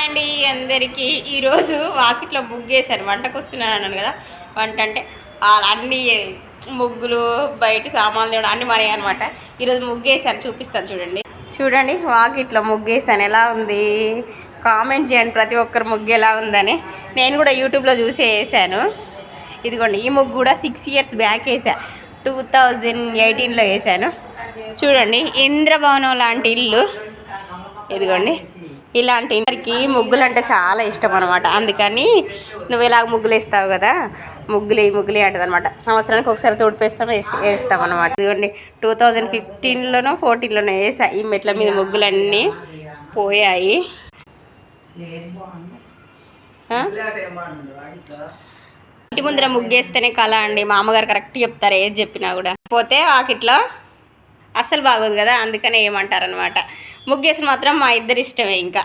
అండి అందరికీ. ఈరోజు వాకిట్లో ముగ్గేశాను. వంటకు వస్తున్నాను అన్నాను కదా. వంట అంటే అన్నీ ముగ్గులు బయట సామాన్లు అన్నీ మరే అనమాట. ఈరోజు ముగ్గేసాను, చూపిస్తాను చూడండి. చూడండి వాకిట్లో ముగ్గేసాను, ఎలా ఉంది కామెంట్ చేయండి ప్రతి ఒక్కరు ముగ్గు ఎలా ఉందని. నేను కూడా యూట్యూబ్లో చూసి వేసాను. ఇదిగోండి ఈ ముగ్గు కూడా 6 ఇయర్స్ బ్యాక్ వేసా, 2018లో వేసాను. చూడండి ఇంద్రభవనం లాంటి ఇల్లు. ఇదిగోండి ఇలాంటి ఇంటికి ముగ్గులు అంటే చాలా ఇష్టం అనమాట. అందుకని నువ్వు ఇలాగ ముగ్గులు వేస్తావు కదా, ముగ్గులు అంటది అనమాట. సంవత్సరానికి ఒకసారి వేస్తాం అనమాట. ఇదిగోండి 2015లోనో 14లోనో వేసా. ఈ మెట్ల మీద ముగ్గులన్నీ పోయాయి. ఇంటి ముందర ముగ్గేస్తేనే కళ అండి. మా అమ్మగారు కరెక్ట్ చెప్తారు ఏది చెప్పినా కూడా. పోతే వాకిట్లో అస్సలు బాగోదు కదా, అందుకనే ఏమంటారనమాట. ముగ్గేసి మాత్రం మా ఇద్దరి ఇష్టమే ఇంకా.